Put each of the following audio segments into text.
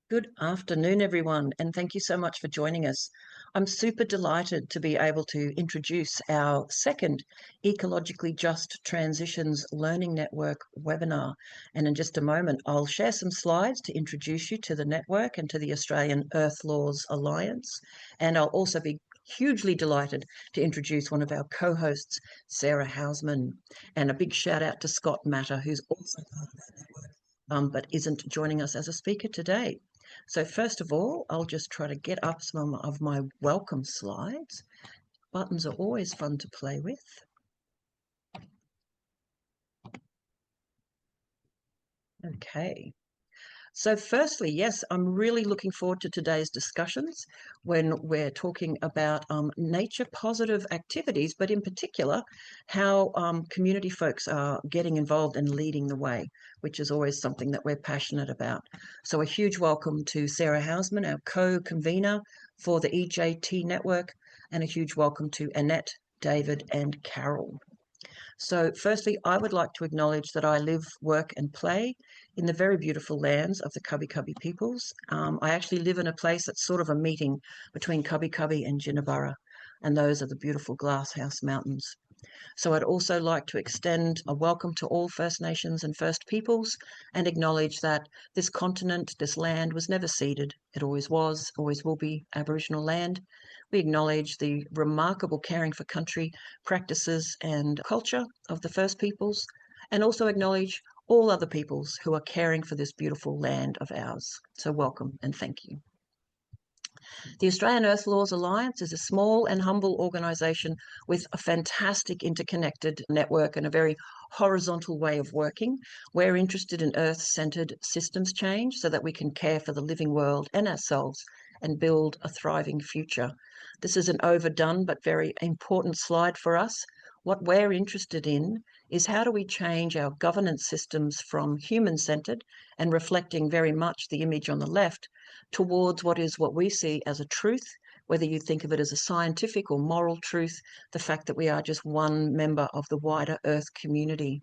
Good afternoon, everyone, and thank you so much for joining us. I'm super delighted to be able to introduce our second Ecologically Just Transitions Learning Network webinar. And in just a moment, I'll share some slides to introduce you to the network and to the Australian Earth Laws Alliance. And I'll also be hugely delighted to introduce one of our co-hosts, Sarah Hausman. And a big shout out to Scott Matter, who's also part of that network, but isn't joining us as a speaker today. So first of all, I'll just try to get up some of my welcome slides. Buttons are always fun to play with. Okay. So firstly, yes, I'm really looking forward to today's discussions when we're talking about nature positive activities, but in particular, how community folks are getting involved and leading the way, which is always something that we're passionate about. So a huge welcome to Sarah Hausman, our co-convener for the EJT network, and a huge welcome to Annette, David, and Carol. So firstly, I would like to acknowledge that I live, work and play in the very beautiful lands of the Cubby Cubby peoples. I actually live in a place that's sort of a meeting between Cubby Cubby and Jinnaburra, and those are the beautiful Glasshouse Mountains. So I'd also like to extend a welcome to all First Nations and First Peoples and acknowledge that this continent, this land was never ceded. It always was, always will be Aboriginal land. We acknowledge the remarkable caring for country practices and culture of the First Peoples, and also acknowledge all other peoples who are caring for this beautiful land of ours. So welcome and thank you. The Australian Earth Laws Alliance is a small and humble organisation with a fantastic interconnected network and a very horizontal way of working. We're interested in Earth-centred systems change so that we can care for the living world and ourselves and build a thriving future. This is an overdone but very important slide for us. What we're interested in is how do we change our governance systems from human-centred and reflecting very much the image on the left towards what we see as a truth, whether you think of it as a scientific or moral truth, the fact that we are just one member of the wider Earth community.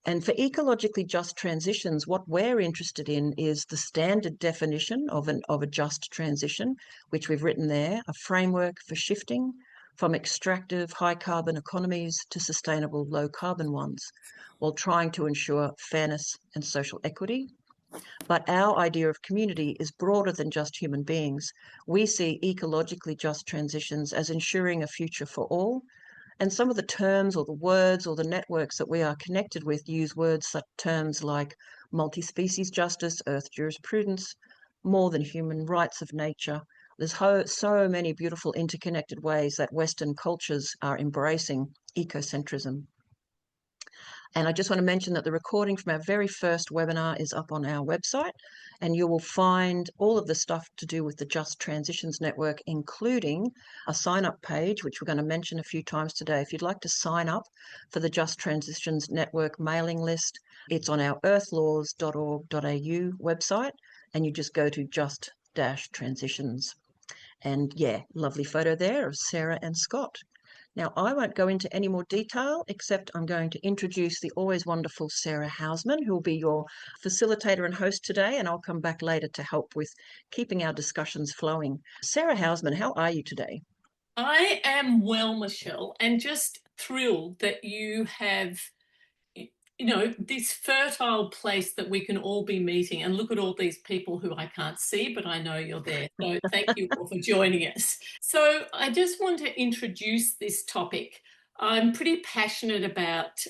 And for ecologically just transitions, what we're interested in is the standard definition of a just transition, which we've written there, a framework for shifting from extractive high carbon economies to sustainable low carbon ones, while trying to ensure fairness and social equity. But our idea of community is broader than just human beings. We see ecologically just transitions as ensuring a future for all. And some of the terms or the words or the networks that we are connected with use terms like multi-species justice, earth jurisprudence, more than human rights of nature. There's so many beautiful interconnected ways that Western cultures are embracing ecocentrism. And I just want to mention that the recording from our very first webinar is up on our website, and you will find all of the stuff to do with the Just Transitions Network, including a sign-up page, which we're going to mention a few times today. If you'd like to sign up for the Just Transitions Network mailing list, it's on our earthlaws.org.au website, and you just go to just-transitions. And yeah, lovely photo there of Sarah and Scott. Now, I won't go into any more detail, except I'm going to introduce the always wonderful Sarah Hausman, who will be your facilitator and host today, and I'll come back later to help with keeping our discussions flowing. Sarah Hausman, how are you today? I am well, Michelle, and just thrilled that you have, this fertile place that we can all be meeting, and look at all these people who I can't see, but I know you're there. So thank you all for joining us. So I just want to introduce this topic. I'm pretty passionate about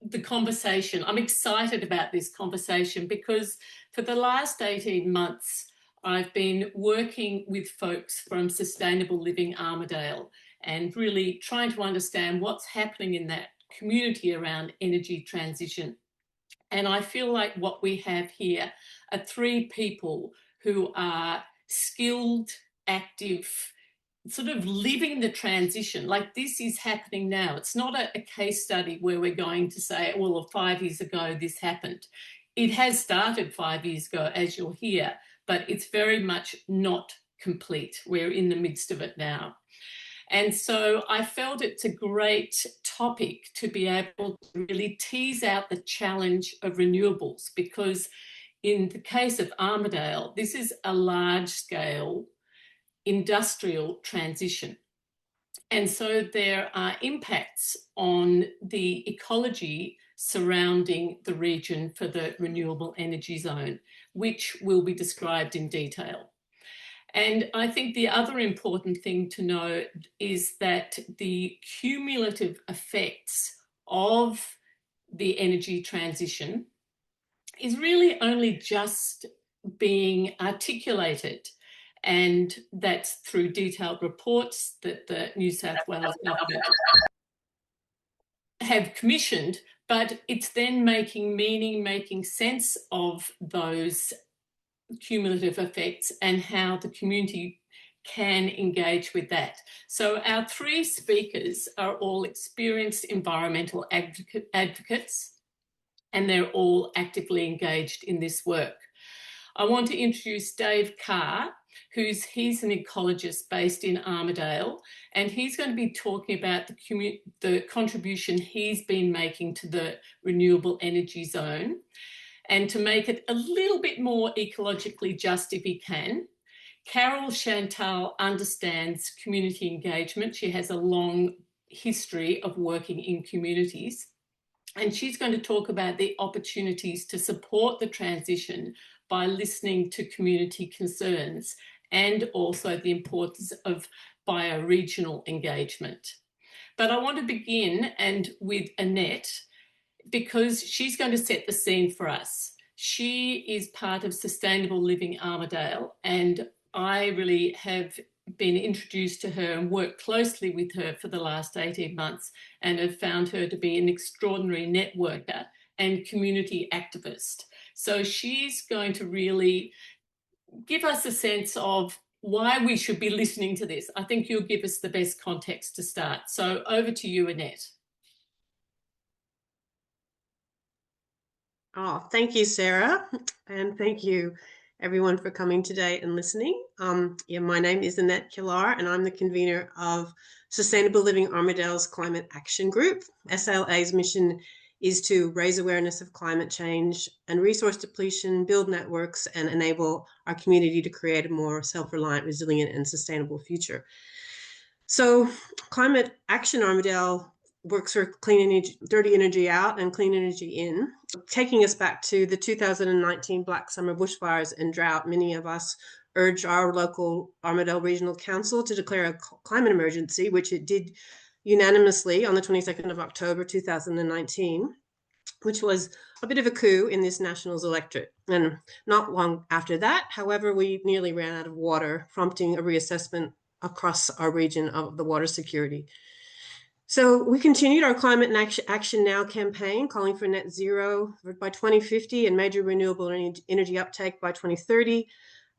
the conversation. I'm excited about this conversation because for the last 18 months, I've been working with folks from Sustainable Living Armidale and really trying to understand what's happening in that community around energy transition. And I feel like what we have here are three people who are skilled, active, sort of living the transition. Like this is happening now. It's not a case study where we're going to say, well, 5 years ago, this happened. It has started 5 years ago, as you'll hear, but it's very much not complete. We're in the midst of it now. And so I felt it's a great topic to be able to really tease out the challenge of renewables, because in the case of Armidale, this is a large-scale industrial transition. And so there are impacts on the ecology surrounding the region for the Renewable Energy Zone, which will be described in detail. And I think the other important thing to note is that the cumulative effects of the energy transition is really only just being articulated, and that's through detailed reports that the New South Wales government have commissioned, but it's then making meaning, making sense of those cumulative effects and how the community can engage with that. So our three speakers are all experienced environmental advocates, and they're all actively engaged in this work. I want to introduce Dave Carr, he's an ecologist based in Armidale, and he's going to be talking about the contribution he's been making to the Renewable Energy Zone, and to make it a little bit more ecologically just if he can. Carol Chantal understands community engagement. She has a long history of working in communities, and she's going to talk about the opportunities to support the transition by listening to community concerns, and also the importance of bioregional engagement. But I want to begin with Annette, because she's going to set the scene for us. She is part of Sustainable Living Armidale, and I really have been introduced to her and worked closely with her for the last 18 months, and have found her to be an extraordinary networker and community activist. So she's going to really give us a sense of why we should be listening to this. I think you'll give us the best context to start. So over to you, Annette. Oh, thank you, Sarah. And thank you, everyone, for coming today and listening. My name is Annette KILARR, and I'm the convener of Sustainable Living Armidale's Climate Action Group. SLA's mission is to raise awareness of climate change and resource depletion, build networks, and enable our community to create a more self-reliant, resilient, and sustainable future. So Climate Action Armidale works for clean energy, dirty energy out and clean energy in. Taking us back to the 2019 Black Summer bushfires and drought, many of us urged our local Armidale Regional Council to declare a climate emergency, which it did unanimously on the 22nd of October 2019, which was a bit of a coup in this Nationals electorate. And not long after that, however, we nearly ran out of water, prompting a reassessment across our region of the water security. So we continued our Climate Action Now campaign, calling for net zero by 2050 and major renewable energy uptake by 2030.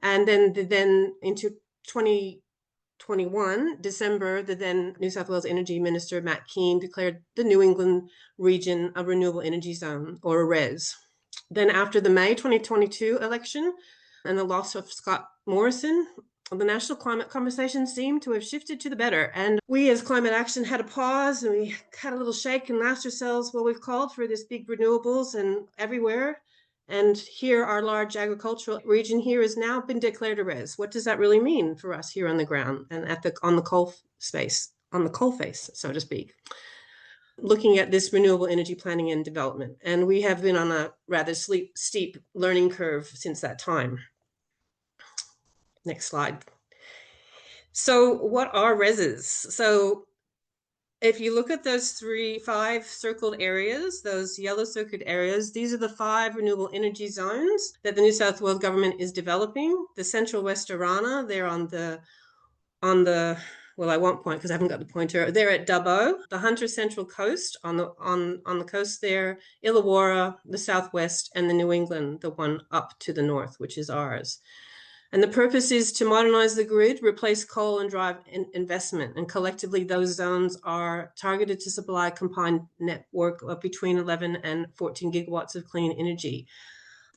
And then into 2021, December, the then New South Wales Energy Minister, Matt Keane, declared the New England region a Renewable Energy Zone, or a REZ. Then after the May 2022 election and the loss of Scott Morrison, the national climate conversation seemed to have shifted to the better. And we as Climate Action had a pause, and we had a little shake and asked ourselves, well, we've called for this big renewables and everywhere. And here, our large agricultural region here has now been declared a REZ. What does that really mean for us here on the ground and on the coal face, so to speak? Looking at this renewable energy planning and development. And we have been on a rather steep learning curve since that time. Next slide. So what are REZs? So if you look at those 5 circled areas, those yellow circled areas, these are the 5 renewable energy zones that the New South Wales government is developing. The Central West Arana, they're on the, well, I won't point because I haven't got the pointer. They're at Dubbo, the Hunter Central Coast on the coast there, Illawarra, the Southwest, and the New England, the one up to the north, which is ours. And the purpose is to modernize the grid, replace coal, and drive investment. And collectively, those zones are targeted to supply a combined network of between 11 and 14 gigawatts of clean energy.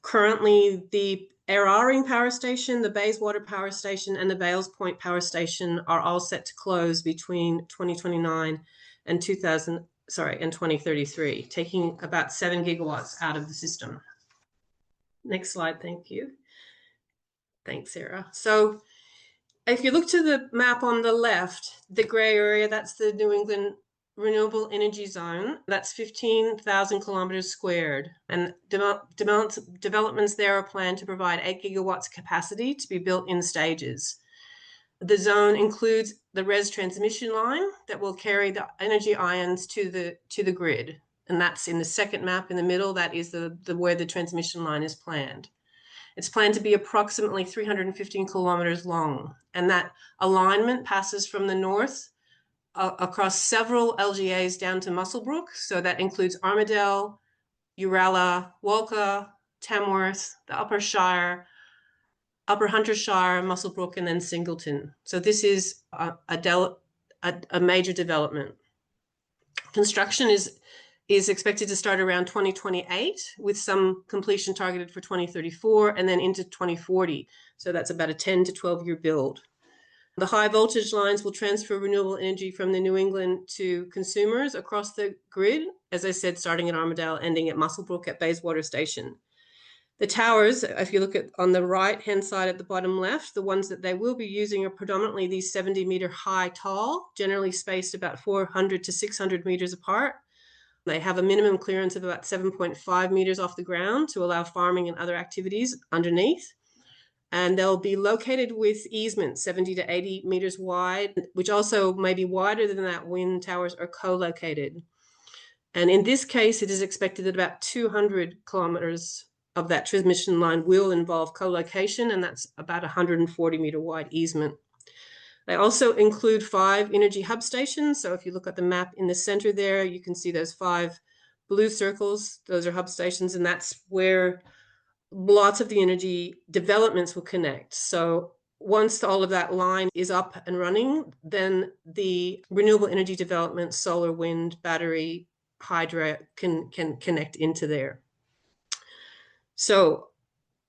Currently, the Eraring Power Station, the Bayswater Power Station, and the Bales Point Power Station are all set to close between 2029 and 2033, taking about 7 gigawatts out of the system. Next slide, thank you. Thanks, Sarah. So if you look to the map on the left, the gray area, that's the New England Renewable Energy Zone. That's 15,000 kilometers squared. And developments there are planned to provide 8 gigawatts capacity to be built in stages. The zone includes the REZ transmission line that will carry the energy ions to the grid. And that's in the second map in the middle. That is where the transmission line is planned. It's planned to be approximately 315 kilometers long. And that alignment passes from the north across several LGAs down to Musselbrook. So that includes Armidale, Uralla, Walca, Tamworth, the Upper Shire, Upper Hunter Shire, Musselbrook, and then Singleton. So this is a major development. Construction is expected to start around 2028 with some completion targeted for 2034 and then into 2040. So that's about a 10 to 12-year build. The high voltage lines will transfer renewable energy from the New England to consumers across the grid, as I said, starting at Armidale, ending at Musselbrook at Bayswater Station. The towers, if you look at on the right-hand side at the bottom left, the ones that they will be using are predominantly these 70-meter high tall, generally spaced about 400 to 600 meters apart. They have a minimum clearance of about 7.5 meters off the ground to allow farming and other activities underneath. And they'll be located with easements 70 to 80 meters wide, which also may be wider than that when towers are co-located. And in this case, it is expected that about 200 kilometers of that transmission line will involve co-location, and that's about 140 meter wide easement. They also include 5 energy hub stations. So if you look at the map in the center there, you can see those 5 blue circles. Those are hub stations, and that's where lots of the energy developments will connect. So once all of that line is up and running, then the renewable energy development, solar, wind, battery, hydro can connect into there. So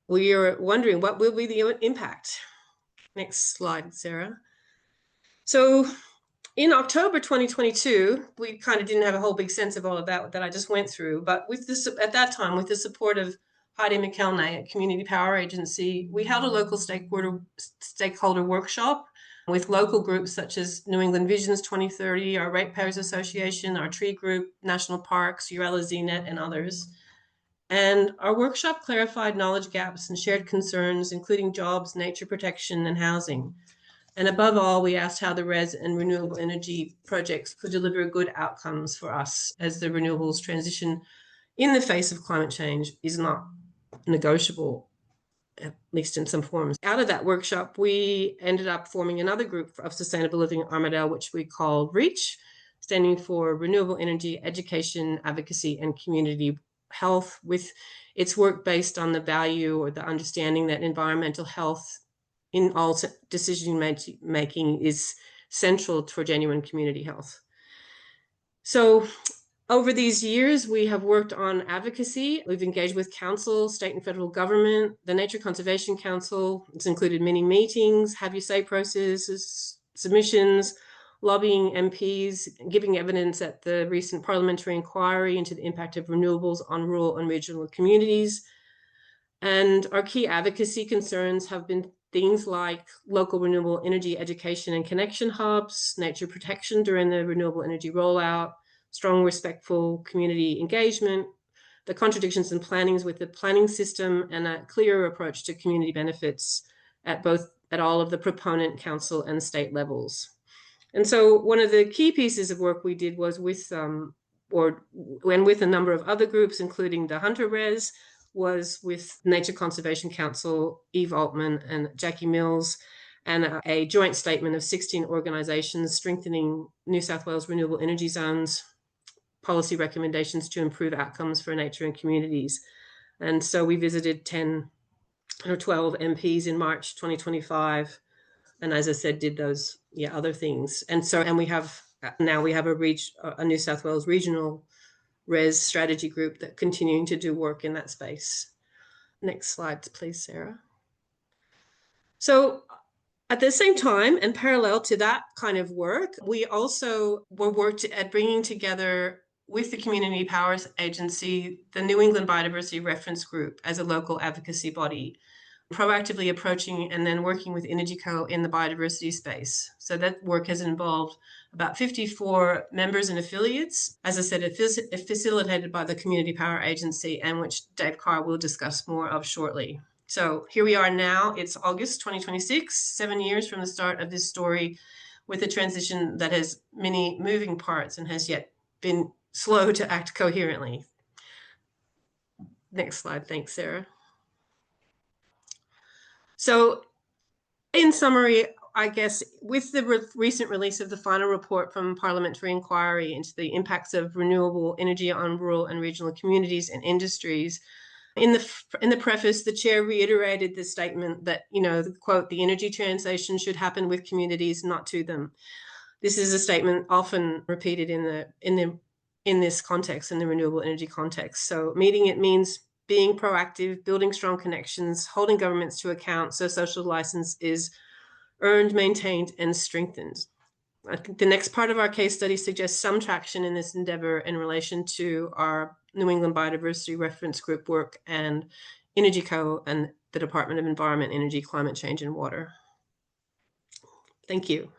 we are wondering, what will be the impact? Next slide, Sarah. So in October 2022, we kind of didn't have a whole big sense of all of that I just went through, but with this, at that time, with the support of Heidi McElnay at Community Power Agency, we held a local stakeholder workshop with local groups such as New England Visions 2030, our Ratepayers Association, our Tree Group, National Parks, URL ZNet, and others. And our workshop clarified knowledge gaps and shared concerns, including jobs, nature protection, and housing. And above all, we asked how the REZ and renewable energy projects could deliver good outcomes for us as the renewables transition in the face of climate change is not negotiable, at least in some forms. Out of that workshop, we ended up forming another group of Sustainable Living Armidale, which we called REEACH, standing for Renewable Energy Education, Advocacy and Community Health, with its work based on the value or the understanding that environmental health in all decision making is central for genuine community health. So over these years, we have worked on advocacy. We've engaged with council, state and federal government, the Nature Conservation Council. It's included many meetings, have you say processes, submissions, lobbying MPs, giving evidence at the recent parliamentary inquiry into the impact of renewables on rural and regional communities. And our key advocacy concerns have been things like local renewable energy education and connection hubs, nature protection during the renewable energy rollout, strong, respectful community engagement, the contradictions and plannings with the planning system, and a clearer approach to community benefits at all of the proponent, council, and state levels. And so one of the key pieces of work we did was with a number of other groups, including the Hunter REZ, was with Nature Conservation Council, Eve Altman and Jackie Mills, and a joint statement of 16 organizations strengthening New South Wales renewable energy zones, policy recommendations to improve outcomes for nature and communities. And so we visited 10 or 12 MPs in March 2025. And as I said, did those other things. And we have a New South Wales regional REZ strategy group that continuing to do work in that space. Next slide, please, Sarah. So at the same time, and parallel to that kind of work, we also worked at bringing together with the Community Powers Agency, the New England Biodiversity Reference Group as a local advocacy body, proactively approaching and then working with EnergyCo in the biodiversity space. So that work has involved about 54 members and affiliates, as I said, facilitated by the Community Power Agency, and which Dave Carr will discuss more of shortly. So here we are now, it's August 2026, 7 years from the start of this story, with a transition that has many moving parts and has yet been slow to act coherently. Next slide, thanks, Sarah. So in summary, I guess with the recent release of the final report from Parliamentary Inquiry into the impacts of renewable energy on rural and regional communities and industries, in the preface, the chair reiterated the statement that, quote, the energy transition should happen with communities, not to them. This is a statement often repeated in this context, in the renewable energy context. So meeting it means being proactive, building strong connections, holding governments to account so social license is earned, maintained, and strengthened. I think the next part of our case study suggests some traction in this endeavor in relation to our New England Biodiversity Reference Group work and EnergyCo and the Department of Environment, Energy, Climate Change, and Water. Thank you.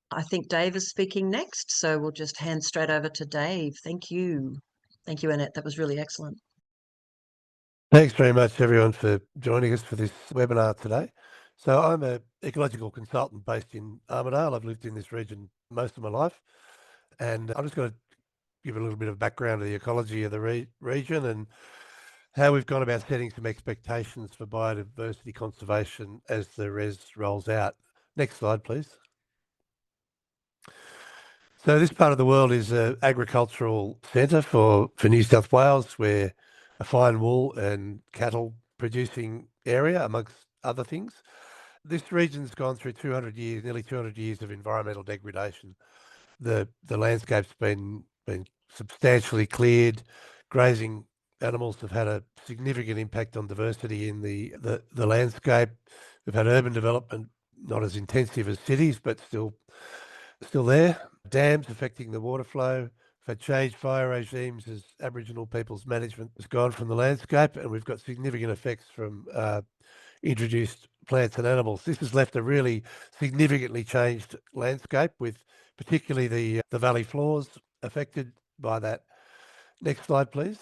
I think Dave is speaking next, so we'll just hand straight over to Dave. Thank you. Thank you, Annette. That was really excellent. Thanks very much, everyone, for joining us for this webinar today. So I'm an ecological consultant based in Armidale. I've lived in this region most of my life, and I'm just going to give a little bit of background to the ecology of the region and how we've gone about setting some expectations for biodiversity conservation as the REZ rolls out. Next slide, please. So this part of the world is an agricultural centre for New South Wales, where a fine wool and cattle producing area, amongst other things. This region's gone through 200 years, nearly 200 years of environmental degradation. The landscape's been substantially cleared. Grazing animals have had a significant impact on diversity in the landscape. We've had urban development, not as intensive as cities, but still there. Dams affecting the water flow. We've had changed fire regimes as Aboriginal people's management has gone from the landscape, and we've got significant effects from introduced plants and animals. This has left a really significantly changed landscape, with particularly the valley floors affected by that. Next slide, please.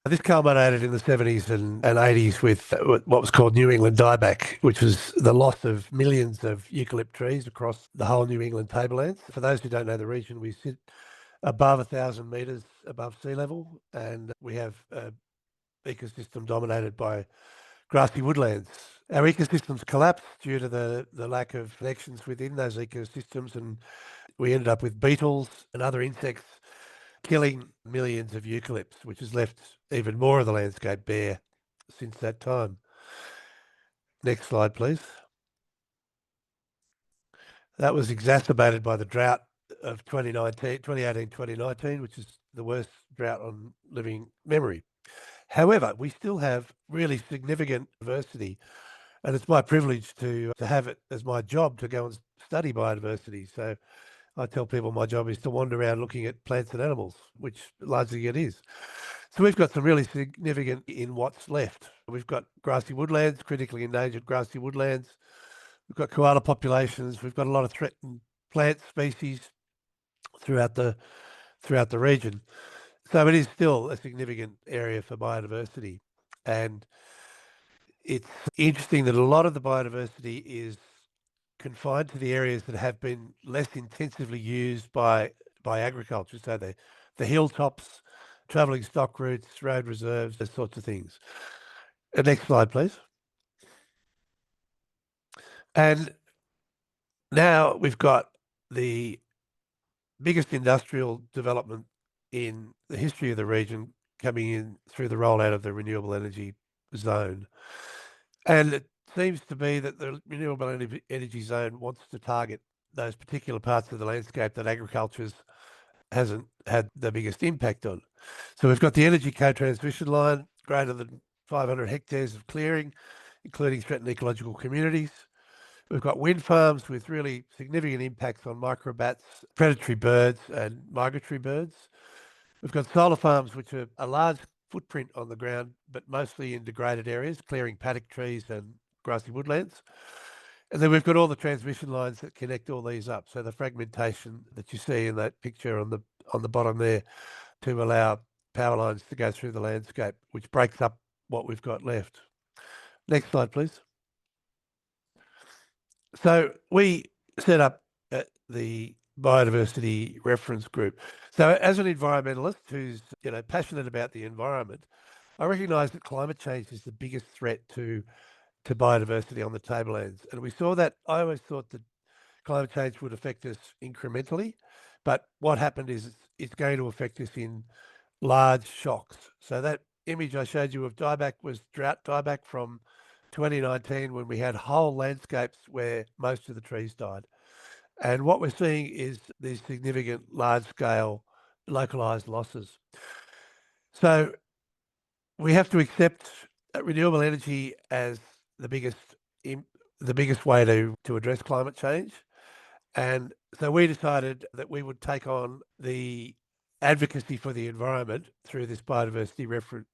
This culminated in the 70s and 80s with what was called New England dieback, which was the loss of millions of eucalypt trees across the whole New England tablelands. For those who don't know the region, we sit above 1,000 metres above sea level, and we have an ecosystem dominated by grassy woodlands. Our ecosystems collapsed due to the lack of connections within those ecosystems, and we ended up with beetles and other insects killing millions of eucalypts, which has left even more of the landscape bare since that time. Next slide, please. That was exacerbated by the drought of 2018-2019, which is the worst drought on living memory. However, we still have really significant diversity, and it's my privilege to have it as my job to go and study biodiversity. So I tell people my job is to wander around looking at plants and animals, which largely it is. So we've got some really significant in what's left. We've got grassy woodlands, critically endangered grassy woodlands. We've got koala populations. We've got a lot of threatened plant species throughout the region. So it is still a significant area for biodiversity. And it's interesting that a lot of the biodiversity is confined to the areas that have been less intensively used by agriculture. So the hilltops, travelling stock routes, road reserves, those sorts of things. Next slide, please. And now we've got the biggest industrial development in the history of the region coming in through the rollout of the Renewable Energy Zone. And it seems to be that the Renewable Energy Zone wants to target those particular parts of the landscape that agriculture hasn't had the biggest impact on. So we've got the energy co-transmission line, greater than 500 hectares of clearing, including threatened ecological communities. We've got wind farms with really significant impacts on microbats, predatory birds and migratory birds. We've got solar farms, which are a large footprint on the ground, but mostly in degraded areas, clearing paddock trees and grassy woodlands. And then we've got all the transmission lines that connect all these up. So the fragmentation that you see in that picture on the bottom there to allow power lines to go through the landscape, which breaks up what we've got left. Next slide, please. So we set up the Biodiversity Reference Group. So as an environmentalist who's passionate about the environment, I recognise that climate change is the biggest threat to biodiversity on the tablelands. And we saw that. I always thought that climate change would affect us incrementally, but what happened is it's going to affect us in large shocks. So that image I showed you of dieback was drought dieback from 2019, when we had whole landscapes where most of the trees died. And what we're seeing is these significant large-scale localised losses. So we have to accept renewable energy as the biggest way to address climate change. And so we decided that we would take on the advocacy for the environment through this Biodiversity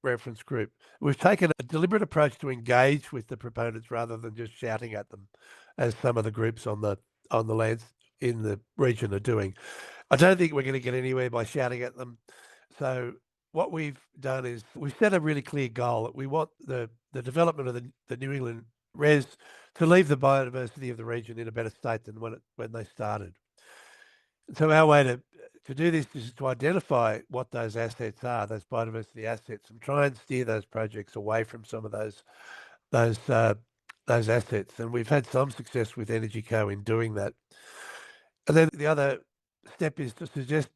Reference Group. We've taken a deliberate approach to engage with the proponents rather than just shouting at them, as some of the groups on the lands in the region are doing. I don't think we're going to get anywhere by shouting at them. So what we've done is we've set a really clear goal that we want the development of the New England REZ to leave the biodiversity of the region in a better state than when they started. So our way to do this is to identify what those assets are, those biodiversity assets, and try and steer those projects away from some of those assets. And we've had some success with Energy Co in doing that. And then the other step is to suggest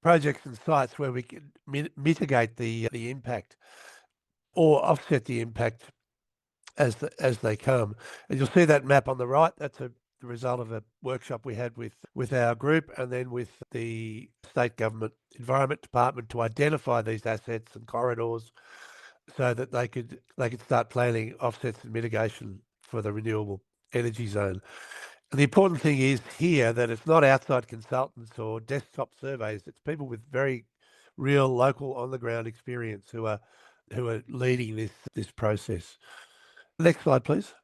projects and sites where we can mitigate the impact or offset the impact as they come. And you'll see that map on the right. That's the result of a workshop we had with our group and then with the state government environment department to identify these assets and corridors so that they could start planning offsets and mitigation for the renewable energy zone. And the important thing is here that it's not outside consultants or desktop surveys. It's people with very real local on the ground experience who are leading this process. Next slide, please.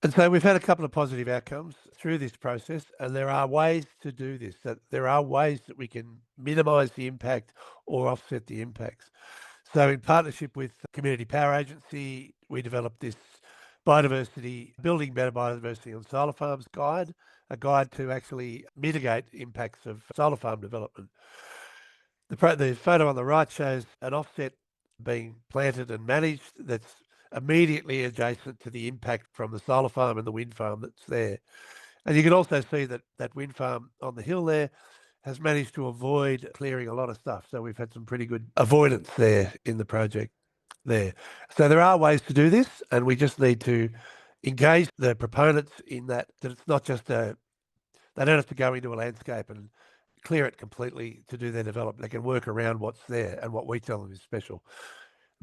And so we've had a couple of positive outcomes through this process, and there are ways to do this. That there are ways that we can minimise the impact or offset the impacts. So in partnership with the Community Power Agency, we developed this Building Better Biodiversity on Solar Farms guide, a guide to actually mitigate impacts of solar farm development. The photo on the right shows an offset being planted and managed that's immediately adjacent to the impact from the solar farm and the wind farm that's there. And you can also see that wind farm on the hill there has managed to avoid clearing a lot of stuff. So we've had some pretty good avoidance there in the project there. So there are ways to do this, and we just need to engage the proponents in that it's not just they don't have to go into a landscape and clear it completely to do their development. They can work around what's there and what we tell them is special.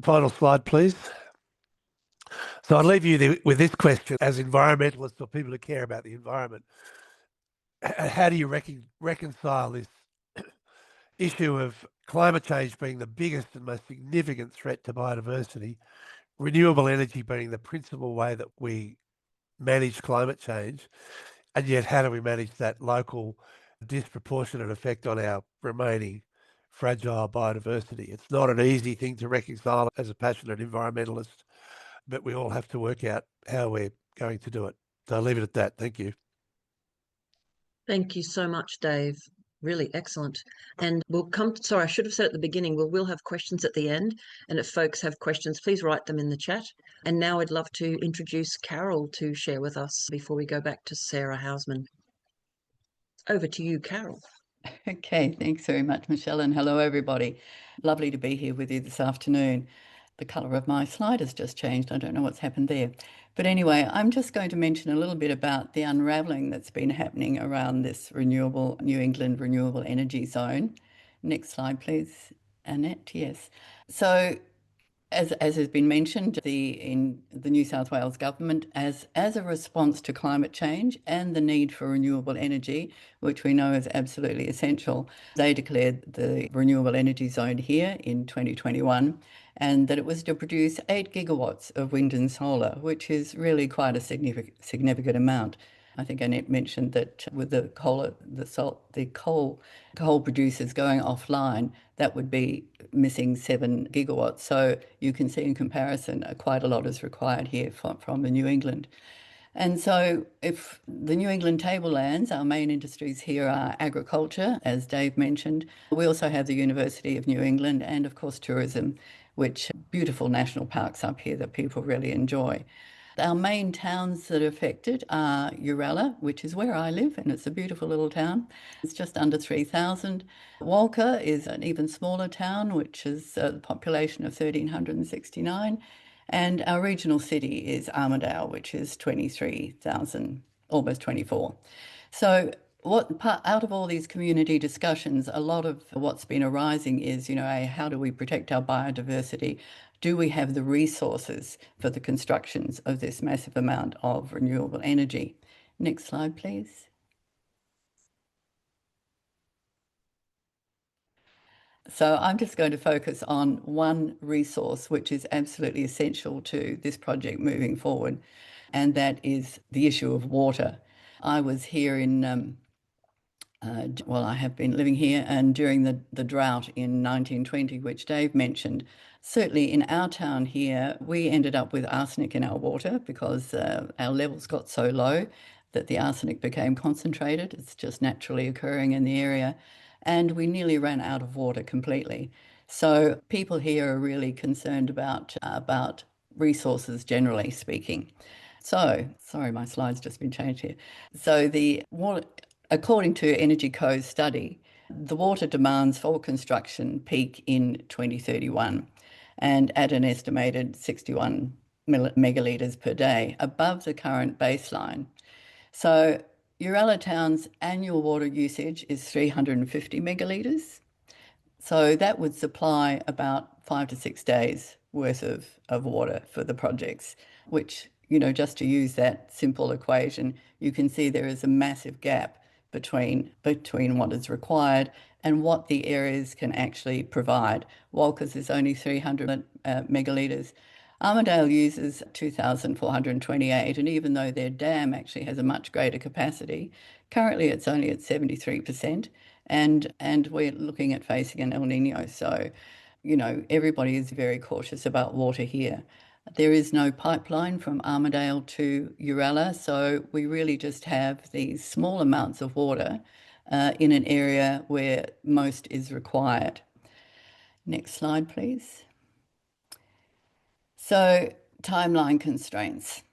Final slide, please. So I'll leave you with this question as environmentalists or people who care about the environment. How do you reconcile this issue of climate change being the biggest and most significant threat to biodiversity, renewable energy being the principal way that we manage climate change, and yet how do we manage that local disproportionate effect on our remaining fragile biodiversity? It's not an easy thing to reconcile as a passionate environmentalist, but we all have to work out how we're going to do it. So I'll leave it at that. Thank you. Thank you so much, Dave. Really excellent. And we'll sorry, I should have said at the beginning, we'll have questions at the end. And if folks have questions, please write them in the chat. And now I'd love to introduce Carol to share with us before we go back to Sarah Hausman. Over to you, Carol. Okay, thanks very much, Michelle, and hello, everybody. Lovely to be here with you this afternoon. The colour of my slide has just changed. I don't know what's happened there. But anyway, I'm just going to mention a little bit about the unravelling that's been happening around this New England Renewable Energy Zone. Next slide, please. Annette, yes. So as has been mentioned, in the New South Wales government, as a response to climate change and the need for renewable energy, which we know is absolutely essential, they declared the Renewable Energy Zone here in 2021, and that it was to produce 8 gigawatts of wind and solar, which is really quite a significant amount. I think Annette mentioned that with the coal producers going offline, that would be missing 7 gigawatts. So you can see in comparison, quite a lot is required here from the New England. And so if the New England tablelands, our main industries here are agriculture, as Dave mentioned. We also have the University of New England and, of course, tourism, which beautiful national parks up here that people really enjoy. Our main towns that are affected are Uralla, which is where I live, and it's a beautiful little town. It's just under 3,000. Walker is an even smaller town, which is a population of 1,369. And our regional city is Armidale, which is 23,000, almost 24. So out of all these community discussions, a lot of what's been arising is, how do we protect our biodiversity? Do we have the resources for the constructions of this massive amount of renewable energy? Next slide, please. So I'm just going to focus on one resource which is absolutely essential to this project moving forward, and that is the issue of water. I was here I have been living here, and during the drought in 1920, which Dave mentioned, certainly in our town here, we ended up with arsenic in our water because our levels got so low that the arsenic became concentrated. It's just naturally occurring in the area, and we nearly ran out of water completely. So people here are really concerned about resources, generally speaking. So, sorry, my slide's just been changed here. So according to Energy Co's study, the water demands for construction peak in 2031 and at an estimated 61 megalitres per day above the current baseline. So Uralla Town's annual water usage is 350 megalitres. So that would supply about 5 to 6 days worth of water for the projects, which, just to use that simple equation, you can see there is a massive gap between what is required and what the areas can actually provide. Walker's is only 300 megalitres. Armidale uses 2,428, and even though their dam actually has a much greater capacity, currently it's only at 73%, and we're looking at facing an El Nino. So, everybody is very cautious about water here. There is no pipeline from Armidale to Uralla, so we really just have these small amounts of water in an area where most is required. Next slide, please. So, timeline constraints.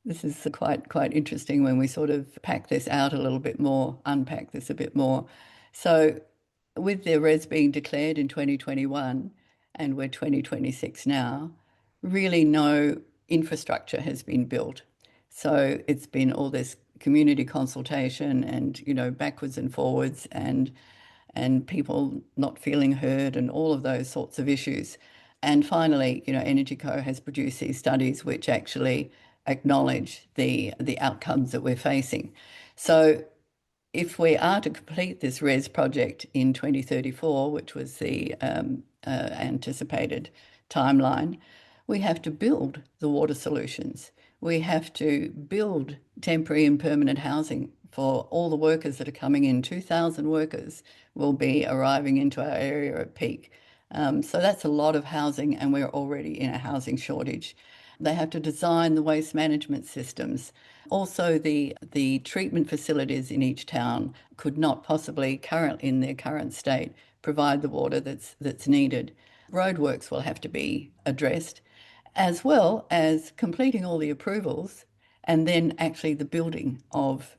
This is quite interesting when we sort of pack this out a little bit more, unpack this a bit more. So, with the REZ being declared in 2021, and we're 2026 now, really no infrastructure has been built. So it's been all this community consultation and, backwards and forwards and people not feeling heard and all of those sorts of issues. And finally, Energy Co has produced these studies which actually acknowledge the outcomes that we're facing. So if we are to complete this REZ project in 2034, which was the anticipated timeline, we have to build the water solutions. We have to build temporary and permanent housing for all the workers that are coming in. 2,000 workers will be arriving into our area at peak. So that's a lot of housing, and we're already in a housing shortage. They have to design the waste management systems. Also, the treatment facilities in each town could not possibly, in their current state, provide the water that's needed. Roadworks will have to be addressed, as well as completing all the approvals and then actually the building of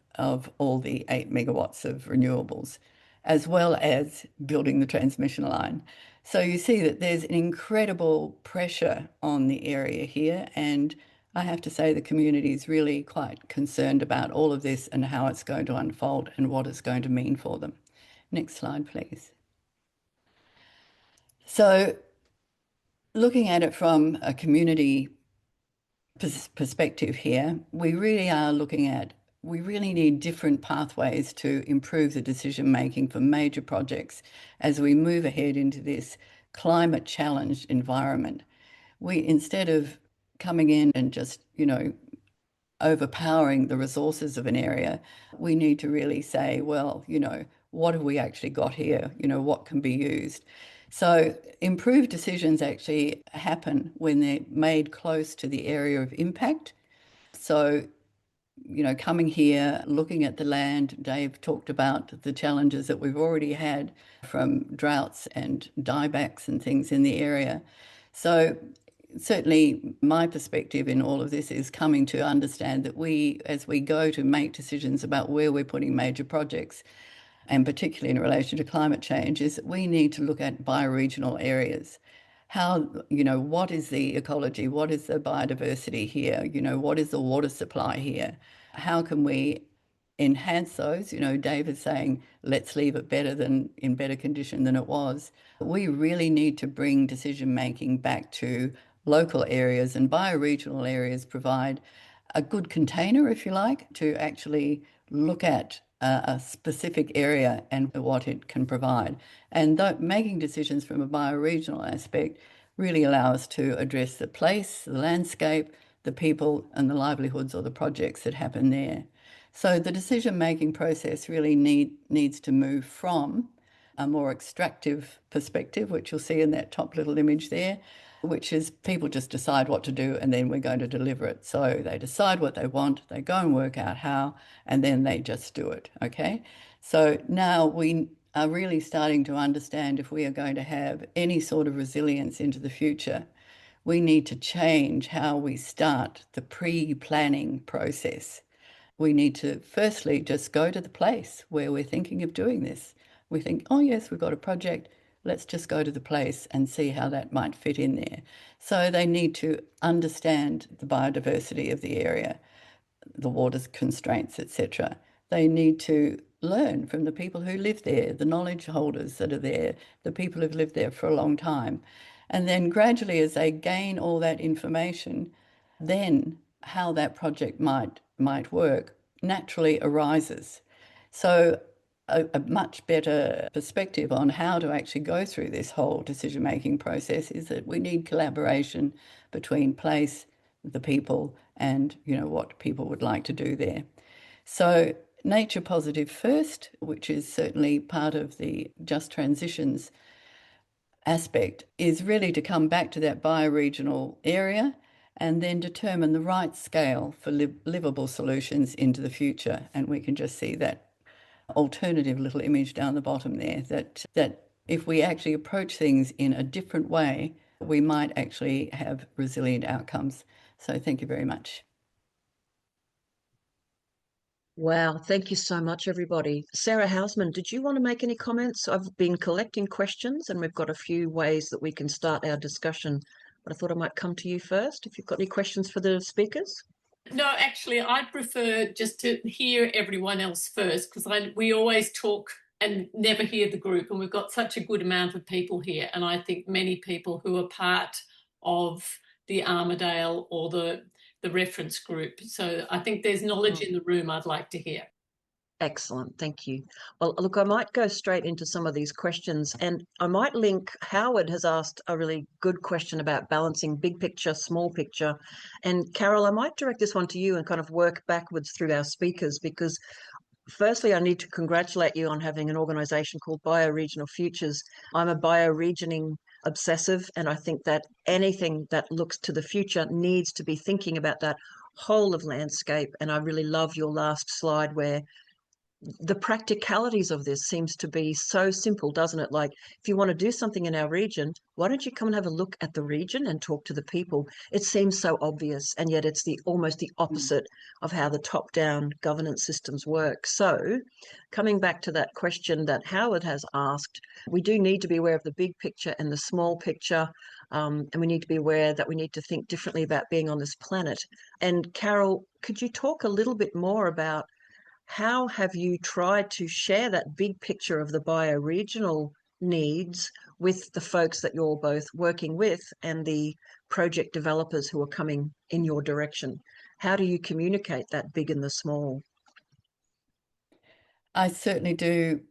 all the 8 megawatts of renewables, as well as building the transmission line. So you see that there's an incredible pressure on the area here, and I have to say the community is really quite concerned about all of this and how it's going to unfold and what it's going to mean for them. Next slide, please. So looking at it from a community perspective here, we really are looking at, we really need different pathways to improve the decision making for major projects as we move ahead into this climate challenged environment. We, instead of coming in and just, overpowering the resources of an area, we need to really say, well, what have we actually got here? What can be used? So improved decisions actually happen when they're made close to the area of impact. So, coming here, looking at the land, Dave talked about the challenges that we've already had from droughts and diebacks and things in the area. So certainly my perspective in all of this is coming to understand that we, as we go to make decisions about where we're putting major projects, and particularly in relation to climate change, is that we need to look at bioregional areas. How, what is the ecology? What is the biodiversity here? What is the water supply here? How can we enhance those? Dave is saying, let's leave it in better condition than it was. We really need to bring decision making back to local areas, and bioregional areas provide a good container, if you like, to actually look at a specific area and what it can provide. And making decisions from a bioregional aspect really allow us to address the place, the landscape, the people, and the livelihoods or the projects that happen there. So the decision-making process really needs to move from a more extractive perspective, which you'll see in that top little image there, which is people just decide what to do and then we're going to deliver it. So they decide what they want, they go and work out how, and then they just do it, okay? So now we are really starting to understand, if we are going to have any sort of resilience into the future, we need to change how we start the pre-planning process. We need to firstly just go to the place where we're thinking of doing this. We think, oh yes, we've got a project, let's just go to the place and see how that might fit in there. So they need to understand the biodiversity of the area, the water constraints, etc. They need to learn from the people who live there, the knowledge holders that are there, the people who've lived there for a long time. And then gradually, as they gain all that information, then how that project might work naturally arises. So a much better perspective on how to actually go through this whole decision-making process is that we need collaboration between place, the people, and what people would like to do there. So nature positive first, which is certainly part of the just transitions aspect, is really to come back to that bioregional area and then determine the right scale for livable solutions into the future. And we can just see that alternative little image down the bottom there, that if we actually approach things in a different way, we might actually have resilient outcomes. So thank you very much. Wow, thank you so much, everybody. Sarah Hausman, did you want to make any comments? I've been collecting questions and we've got a few ways that we can start our discussion, but I thought I might come to you first if you've got any questions for the speakers. No, actually, I prefer just to hear everyone else first, because we always talk and never hear the group, and we've got such a good amount of people here, and I think many people who are part of the Armidale or the reference group. So I think there's knowledge in the room I'd like to hear. Excellent, thank you. Well, look, I might go straight into some of these questions, and I might link. Howard has asked a really good question about balancing big picture, small picture. And Carol, I might direct this one to you and kind of work backwards through our speakers, because firstly, I need to congratulate you on having an organisation called Bioregional Futures. I'm a bioregioning obsessive, and I think that anything that looks to the future needs to be thinking about that whole of landscape. And I really love your last slide where the practicalities of this seems to be so simple, doesn't it? Like, if you want to do something in our region, why don't you come and have a look at the region and talk to the people? It seems so obvious, and yet it's almost the opposite of how the top-down governance systems work. So coming back to that question that Howard has asked, we do need to be aware of the big picture and the small picture, and we need to be aware that we need to think differently about being on this planet. And Carol, could you talk a little bit more about how have you tried to share that big picture of the bioregional needs with the folks that you're both working with and the project developers who are coming in your direction? How do you communicate that big and the small? I certainly do.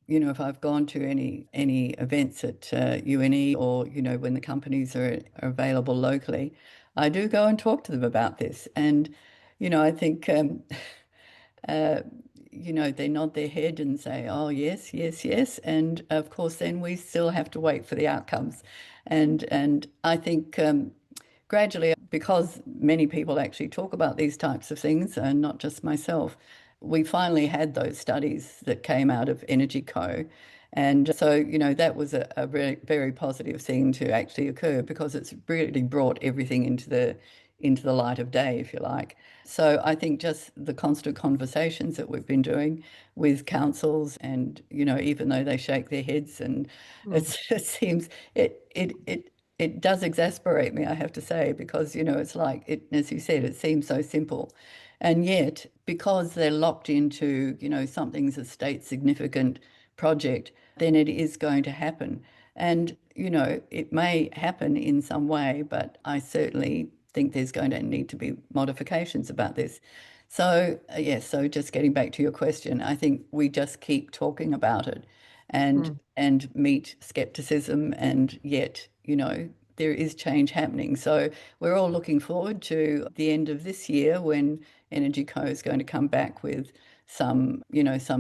If I've gone to any events at UNE, or when the companies are available locally, I do go and talk to them about this. And I think they nod their head and say, oh, yes, yes, yes. And of course, then we still have to wait for the outcomes. And I think gradually, because many people actually talk about these types of things, and not just myself, we finally had those studies that came out of Energy Co. And so, that was a very, very positive thing to actually occur, because it's really brought everything into the light of day, if you like. So I think just the constant conversations that we've been doing with councils, and even though they shake their heads, and it seems it does exasperate me, I have to say, because it's like as you said, it seems so simple, and yet because they're locked into something's a state significant project, then it is going to happen. And it may happen in some way, but I certainly think there's going to need to be modifications about this. So yes, so just getting back to your question, I think we just keep talking about it and meet skepticism, and yet there is change happening. So we're all looking forward to the end of this year, when Energy Co is going to come back with some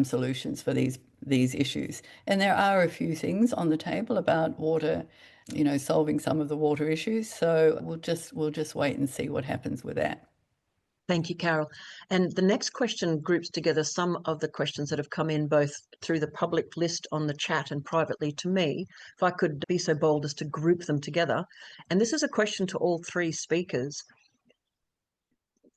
solutions for these issues. And there are a few things on the table about water, solving some of the water issues. So we'll just wait and see what happens with that. Thank you, Carol. And the next question groups together some of the questions that have come in both through the public list on the chat and privately to me, if I could be so bold as to group them together. And this is a question to all three speakers.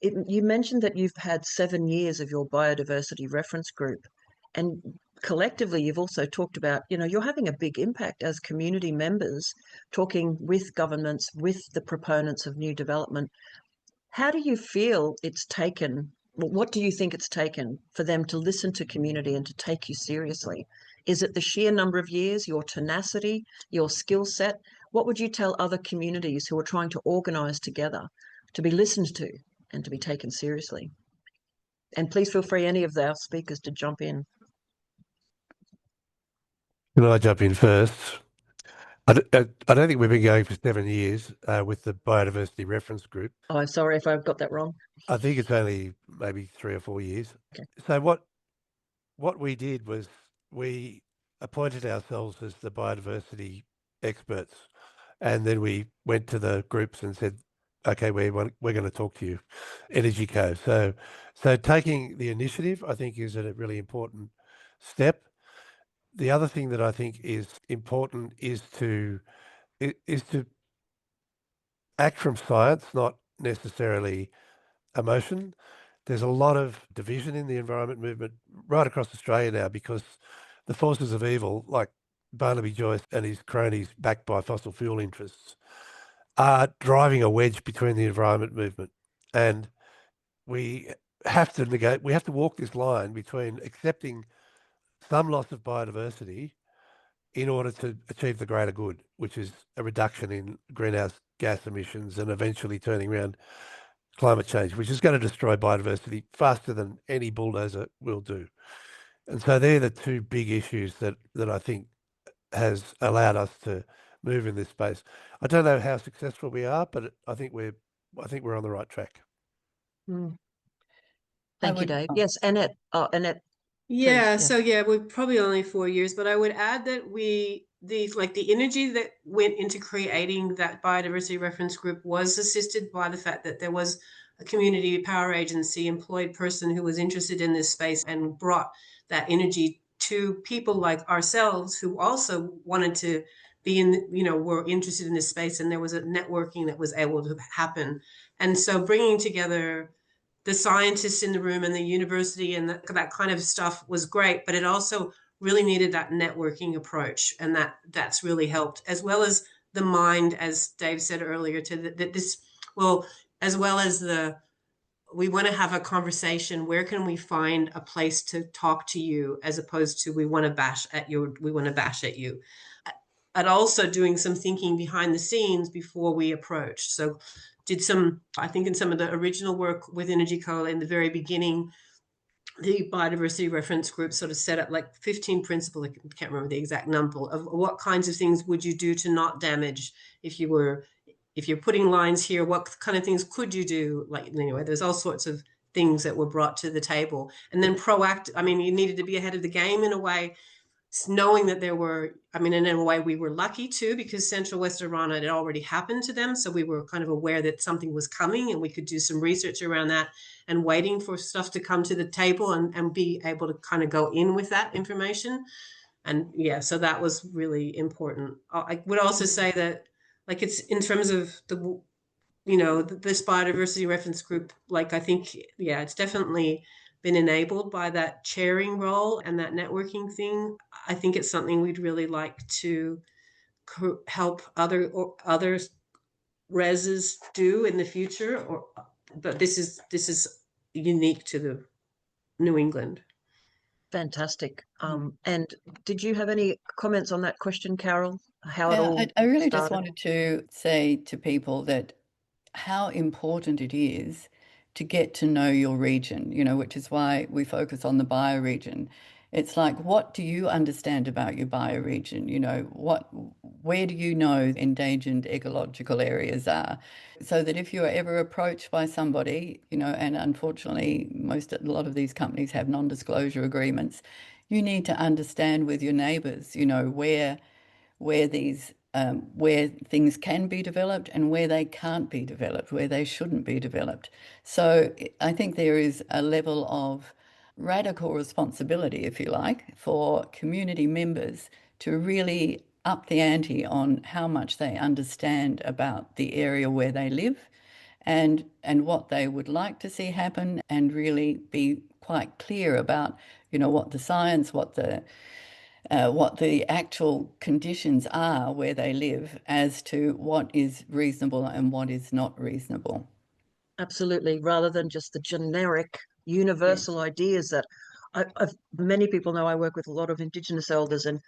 You mentioned that you've had 7 years of your Biodiversity Reference Group, and collectively you've also talked about, you're having a big impact as community members, talking with governments, with the proponents of new development. How do you feel it's taken, what do you think it's taken for them to listen to community and to take you seriously? Is it the sheer number of years, your tenacity, your skill set? What would you tell other communities who are trying to organise together to be listened to and to be taken seriously? And please feel free, any of our speakers, to jump in. Can I jump in first? I don't think we've been going for 7 years with the Biodiversity Reference Group. Oh, I'm sorry if I've got that wrong. I think it's only maybe 3 or 4 years. Okay. So what we did was we appointed ourselves as the biodiversity experts, and then we went to the groups and said, okay, we're going to talk to you, Energy Co. So taking the initiative, I think, is a really important step. The other thing that I think is important is to act from science, not necessarily emotion. There's a lot of division in the environment movement right across Australia now, because the forces of evil, like Barnaby Joyce and his cronies backed by fossil fuel interests, are driving a wedge between the environment movement. And we have to walk this line between accepting some loss of biodiversity in order to achieve the greater good, which is a reduction in greenhouse gas emissions and eventually turning around climate change, which is going to destroy biodiversity faster than any bulldozer will do. And so they're the two big issues that I think has allowed us to move in this space. I don't know how successful we are, but I think we're on the right track. Thank you, Dave. Yes, Annette. Oh, Annette. Yeah, please, so we're probably only 4 years, but I would add that the energy that went into creating that biodiversity reference group was assisted by the fact that there was a community power agency employed person who was interested in this space and brought that energy to people like ourselves who also wanted to be were interested in this space, and there was a networking that was able to happen. And so bringing together the scientists in the room and the university and that kind of stuff was great, but it also really needed that networking approach, and that's really helped, as well as the mind, as Dave said earlier, as well as the we want to have a conversation. Where can we find a place to talk to you, as opposed to we want to bash at you. And also doing some thinking behind the scenes before we approached. So I think in some of the original work with Energy Cola in the very beginning, the Biodiversity Reference Group sort of set up like 15 principles, I can't remember the exact number, of what kinds of things would you do to not damage. If you're putting lines here, what kind of things could you do? Like, anyway, there's all sorts of things that were brought to the table. And then you needed to be ahead of the game in a way, knowing that there were, and in a way we were lucky too, because Central West Orana had already happened to them. So we were kind of aware that something was coming, and we could do some research around that and waiting for stuff to come to the table and be able to kind of go in with that information. And yeah, so that was really important. I would also say that, like, it's in terms of this Biodiversity Reference Group, like, I think, yeah, it's definitely been enabled by that chairing role and that networking thing. I think it's something we'd really like to help other REZs do in the future, but this is unique to the New England. Fantastic. And did you have any comments on that question, Carol? How it Yeah, all I really started? just wanted to say to people that how important it is to get to know your region, which is why we focus on the bioregion. It's like, what do you understand about your bioregion? Where do you know endangered ecological areas are? So that if you're ever approached by somebody, and unfortunately a lot of these companies have non-disclosure agreements, you need to understand with your neighbours, where things can be developed and where they can't be developed, where they shouldn't be developed. So I think there is a level of radical responsibility, if you like, for community members to really up the ante on how much they understand about the area where they live and what they would like to see happen, and really be quite clear about, what the science, what the actual conditions are where they live, as to what is reasonable and what is not reasonable. Absolutely, rather than just the generic universal ideas that many people know. I work with a lot of Indigenous elders, and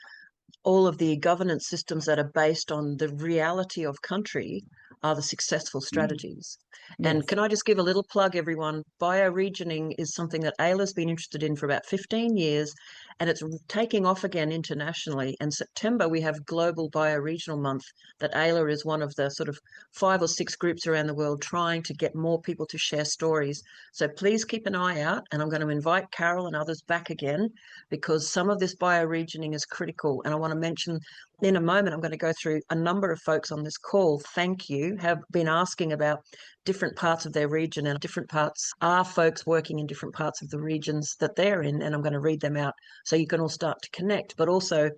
all of the governance systems that are based on the reality of country are the successful strategies. Yes. And can I just give a little plug, everyone? Bioregioning is something that AELA's been interested in for about 15 years, and it's taking off again internationally. And September, we have Global Bioregional Month, that AELA is one of the sort of 5 or 6 groups around the world trying to get more people to share stories. So please keep an eye out, and I'm going to invite Carol and others back again, because some of this bioregioning is critical. And I want to mention in a moment, I'm going to go through a number of folks on this call, thank you, have been asking about different parts of their region, and different parts are folks working in different parts of the regions that they're in, and I'm going to read them out so you can all start to connect. But also,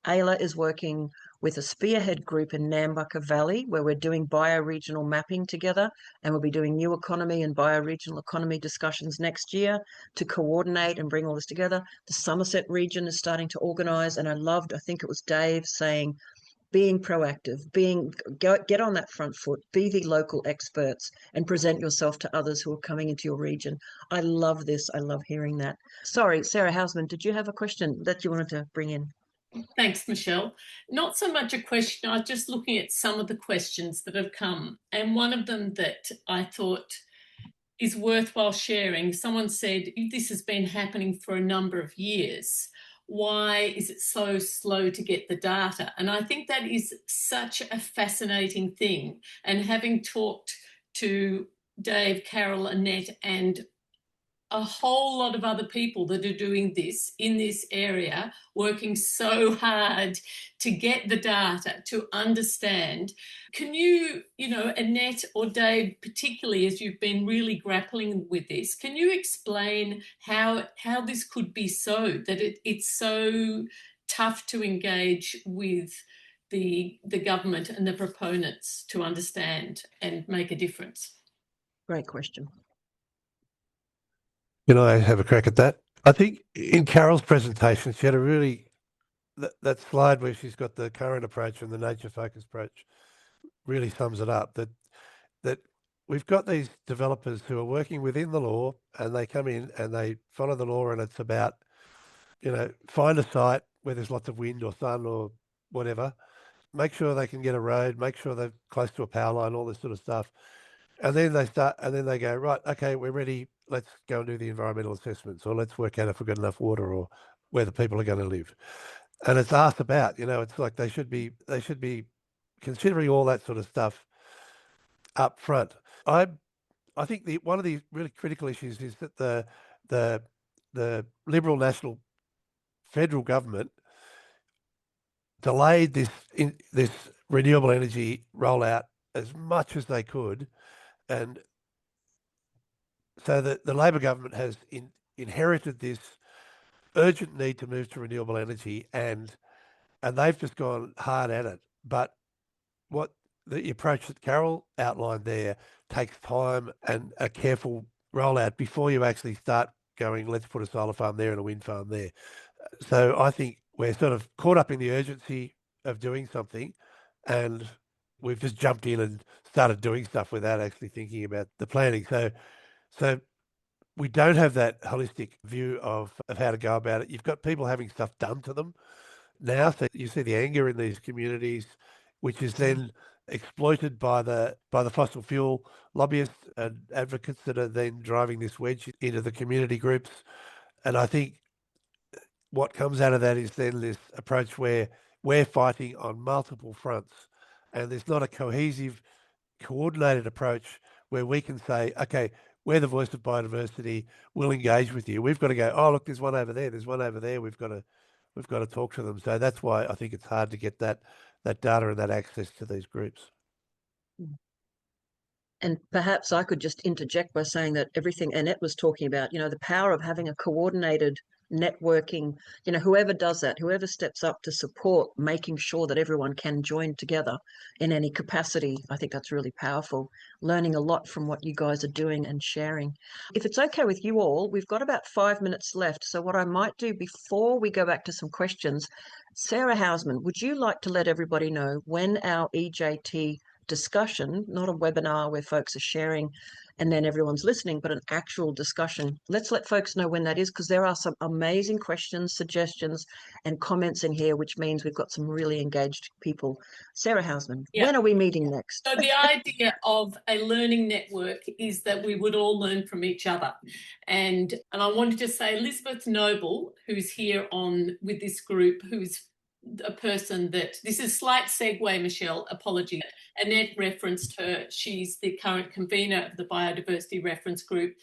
AELA is working with a spearhead group in Nambucca Valley, where we're doing bioregional mapping together, and we'll be doing new economy and bioregional economy discussions next year to coordinate and bring all this together. The Somerset region is starting to organise, and I think it was Dave saying, being proactive, get on that front foot, be the local experts, and present yourself to others who are coming into your region. I love this. I love hearing that. Sorry, Sarah Hausman, did you have a question that you wanted to bring in? Thanks, Michelle. Not so much a question, I was just looking at some of the questions that have come, and one of them that I thought is worthwhile sharing. Someone said, this has been happening for a number of years. Why is it so slow to get the data? And I think that is such a fascinating thing. And having talked to Dave, Carol, Annette, and a whole lot of other people that are doing this in this area, working so hard to get the data, to understand. Can you, Annette or Dave, particularly as you've been really grappling with this, can you explain how this could be so, that it's so tough to engage with the government and the proponents to understand and make a difference? Great question. Can I have a crack at that? I think in Carol's presentation, she had a really, that slide where she's got the current approach and the nature-focused approach really sums it up, that we've got these developers who are working within the law, and they come in and they follow the law, and it's about, find a site where there's lots of wind or sun or whatever, make sure they can get a road, make sure they're close to a power line, all this sort of stuff. And then they go, right, okay, we're ready. Let's go and do the environmental assessments, or let's work out if we've got enough water or where the people are going to live. And it's asked about, it's like they should be considering all that sort of stuff up front. I think one of the really critical issues is that the Liberal National federal government delayed this renewable energy rollout as much as they could, and so the Labor government has inherited this urgent need to move to renewable energy, and they've just gone hard at it. But what the approach that Carol outlined there takes time and a careful rollout before you actually start going, let's put a solar farm there and a wind farm there. So I think we're sort of caught up in the urgency of doing something, and we've just jumped in and started doing stuff without actually thinking about the planning. So we don't have that holistic view of how to go about it. You've got people having stuff done to them now. So you see the anger in these communities, which is then exploited by the fossil fuel lobbyists and advocates that are then driving this wedge into the community groups. And I think what comes out of that is then this approach where we're fighting on multiple fronts, and there's not a cohesive, coordinated approach where we can say, okay, we're the voice of biodiversity, we'll engage with you. We've got to go, oh, look, there's one over there, we've got to talk to them. So that's why I think it's hard to get that data and that access to these groups. And perhaps I could just interject by saying that everything Annette was talking about, the power of having a coordinated networking, whoever does that, whoever steps up to support making sure that everyone can join together in any capacity, I think that's really powerful. Learning a lot from what you guys are doing and sharing. If it's okay with you all, we've got about 5 minutes left. So what I might do before we go back to some questions, Sarah Hausman, would you like to let everybody know when our EJT discussion, not a webinar where folks are sharing and then everyone's listening, but an actual discussion. Let's let folks know when that is, because there are some amazing questions, suggestions, and comments in here, which means we've got some really engaged people. Sarah Hausman, when are we meeting next? So the idea of a learning network is that we would all learn from each other. And I wanted to say Elizabeth Noble, who's here on with this group, who's a person that, this is a slight segue, Michelle, apology. Annette referenced her. She's the current convener of the Biodiversity Reference Group.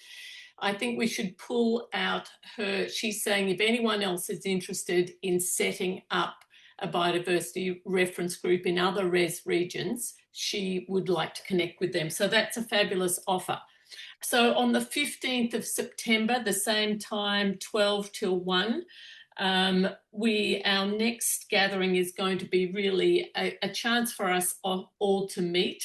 I think we should pull out her. She's saying if anyone else is interested in setting up a biodiversity reference group in other REZ regions, she would like to connect with them. So that's a fabulous offer. So on the 15th of September, the same time, 12 till 1, our next gathering is going to be really a chance for us all to meet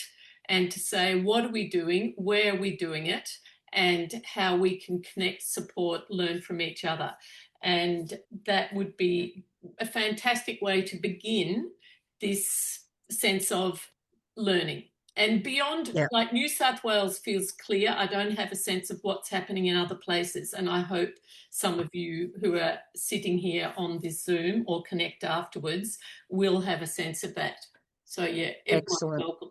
and to say, what are we doing, where are we doing it, and how we can connect, support, learn from each other. And that would be a fantastic way to begin this sense of learning. And beyond, like New South Wales feels clear. I don't have a sense of what's happening in other places. And I hope some of you who are sitting here on this Zoom or connect afterwards will have a sense of that. So, yeah, everyone's welcome.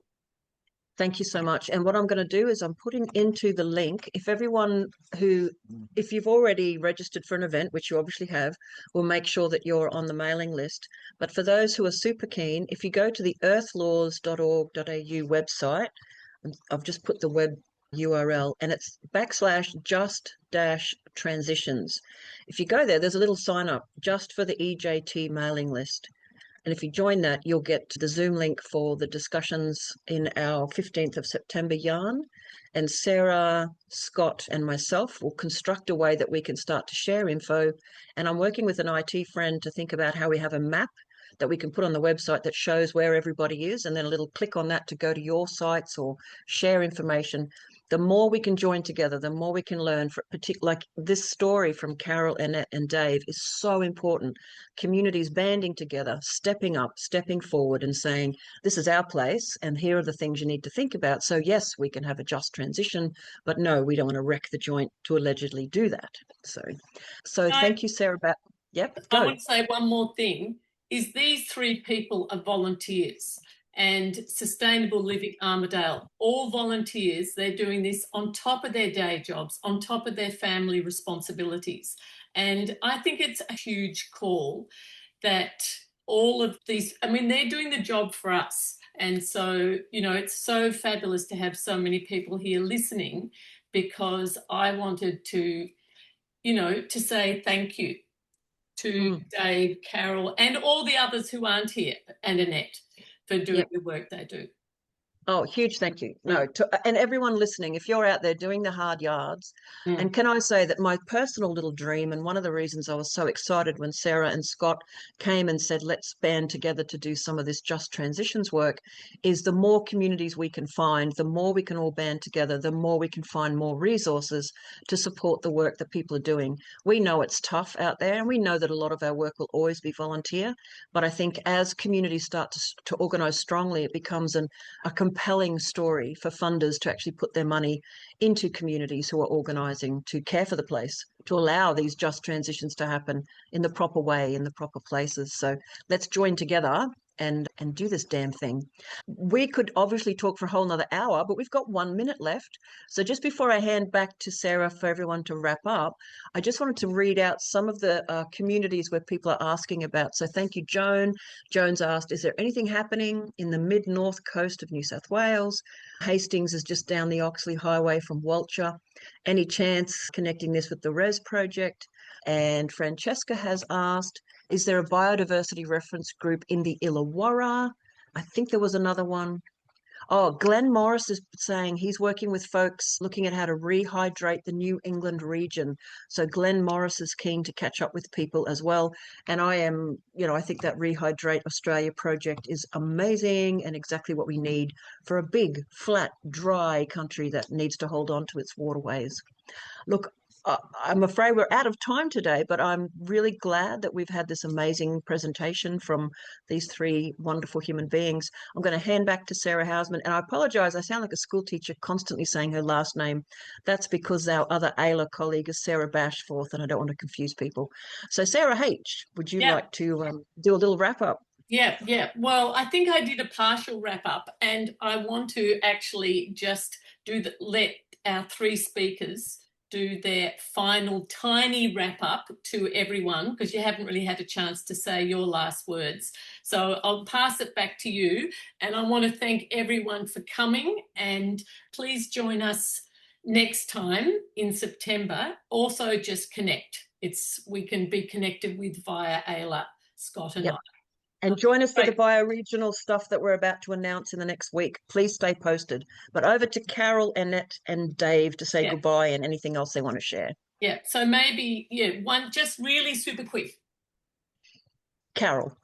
Thank you so much. And what I'm going to do is I'm putting into the link, if you've already registered for an event, which you obviously have, we'll make sure that you're on the mailing list. But for those who are super keen, if you go to the earthlaws.org.au website, I've just put the web URL and it's /just-transitions. If you go there, there's a little sign up just for the EJT mailing list. And if you join that, you'll get the Zoom link for the discussions in our 15th of September yarn. And Sarah, Scott, and myself will construct a way that we can start to share info. And I'm working with an IT friend to think about how we have a map that we can put on the website that shows where everybody is, and then a little click on that to go to your sites or share information. The more we can join together, the more we can learn. Like this story from Carol, Annette, and Dave is so important. Communities banding together, stepping up, stepping forward, and saying, "This is our place, and here are the things you need to think about." So yes, we can have a just transition, but no, we don't want to wreck the joint to allegedly do that. So thank you, Sarah. Yep, I go. want to say one more thing. Is these 3 people are volunteers. And Sustainable Living Armidale, all volunteers. They're doing this on top of their day jobs, on top of their family responsibilities. And I think it's a huge call that all of these, I mean, they're doing the job for us. And so, you know, it's so fabulous to have so many people here listening, because I wanted to, you know, to say thank you to Dave, Carol, and all the others who aren't here, and Annette, for doing the work they do. Oh, huge thank you. No, and everyone listening, if you're out there doing the hard yards, and can I say that my personal little dream, and one of the reasons I was so excited when Sarah and Scott came and said, let's band together to do some of this just transitions work, is the more communities we can find, the more we can all band together, the more we can find more resources to support the work that people are doing. We know it's tough out there, and we know that a lot of our work will always be volunteer, but I think as communities start to organise strongly, it becomes a compelling story for funders to actually put their money into communities who are organising to care for the place, to allow these just transitions to happen in the proper way, in the proper places. So let's join together and do this damn thing. We could obviously talk for a whole nother hour, but we've got 1 minute left. So just before I hand back to Sarah for everyone to wrap up, I just wanted to read out some of the communities where people are asking about. So thank you, Joan. Joan's asked, is there anything happening in the mid-north coast of New South Wales? Hastings is just down the Oxley Highway from Walcher. Any chance connecting this with the REZ project? And Francesca has asked, is there a biodiversity reference group in the Illawarra? I think there was another one. Oh, Glenn Morris is saying he's working with folks looking at how to rehydrate the New England region. So Glenn Morris is keen to catch up with people as well. And I am, you know, I think that Rehydrate Australia project is amazing and exactly what we need for a big, flat, dry country that needs to hold on to its waterways. Look, I'm afraid we're out of time today, but I'm really glad that we've had this amazing presentation from these 3 wonderful human beings. I'm going to hand back to Sarah Hausman, and I apologise, I sound like a school teacher constantly saying her last name. That's because our other AELA colleague is Sarah Bashforth, and I don't want to confuse people. So Sarah H., would you like to do a little wrap-up? Yeah. Well, I think I did a partial wrap-up, and I want to actually just let our 3 speakers do their final tiny wrap up to everyone, because you haven't really had a chance to say your last words. So I'll pass it back to you, and I want to thank everyone for coming, and please join us next time in September. Also just connect. We can be connected with via AELA, Scott and I. And join us for the bioregional stuff that we're about to announce in the next week. Please stay posted. But over to Carol, Annette, and Dave to say goodbye and anything else they want to share. Yeah, so maybe, one just really super quick. Carol.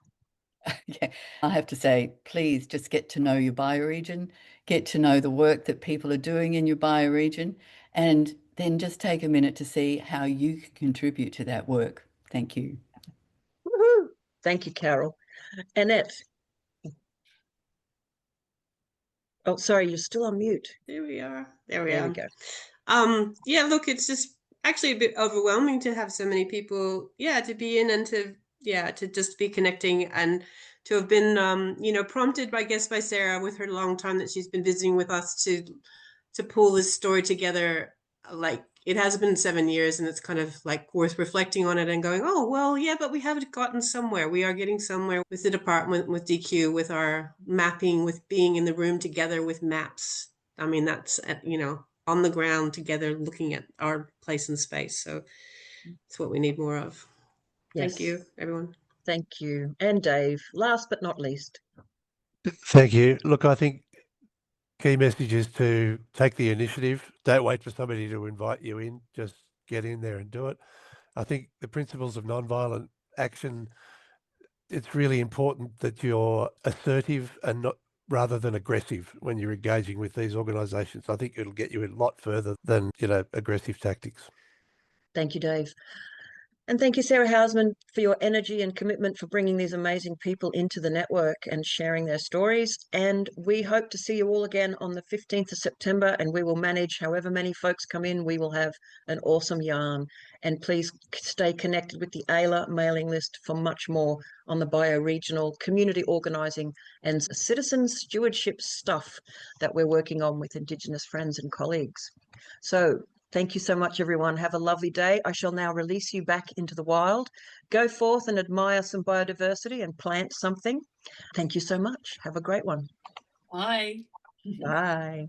Yeah, I have to say, please just get to know your bioregion, get to know the work that people are doing in your bioregion, and then just take a minute to see how you can contribute to that work. Thank you. Woohoo! Thank you, Carol. Annette. Oh, sorry, you're still on mute. There we are. There we go. Yeah, look, it's just actually a bit overwhelming to have so many people, to be in and to just be connecting, and to have been, prompted, I guess, by Sarah with her long time that she's been visiting with us to pull this story together. Like, it has been 7 years, and it's kind of like worth reflecting on it and going, oh, well, yeah, but we have gotten somewhere. We are getting somewhere with the department, with DQ, with our mapping, with being in the room together with maps. I mean, that's, on the ground together, looking at our place in space. So it's what we need more of. Yes. Thank you, everyone. Thank you. And Dave, last but not least. Thank you. Look, I think key message is to take the initiative. Don't wait for somebody to invite you in. Just get in there and do it. I think the principles of nonviolent action, it's really important that you're assertive and rather than aggressive when you're engaging with these organisations. I think it'll get you a lot further than, aggressive tactics. Thank you, Dave. And thank you, Sarah Hausman, for your energy and commitment for bringing these amazing people into the network and sharing their stories. And we hope to see you all again on the 15th of September, and we will manage however many folks come in. We will have an awesome yarn. And please stay connected with the AELA mailing list for much more on the bioregional community organising and citizen stewardship stuff that we're working on with Indigenous friends and colleagues. So thank you so much, everyone. Have a lovely day. I shall now release you back into the wild. Go forth and admire some biodiversity and plant something. Thank you so much. Have a great one. Bye. Bye.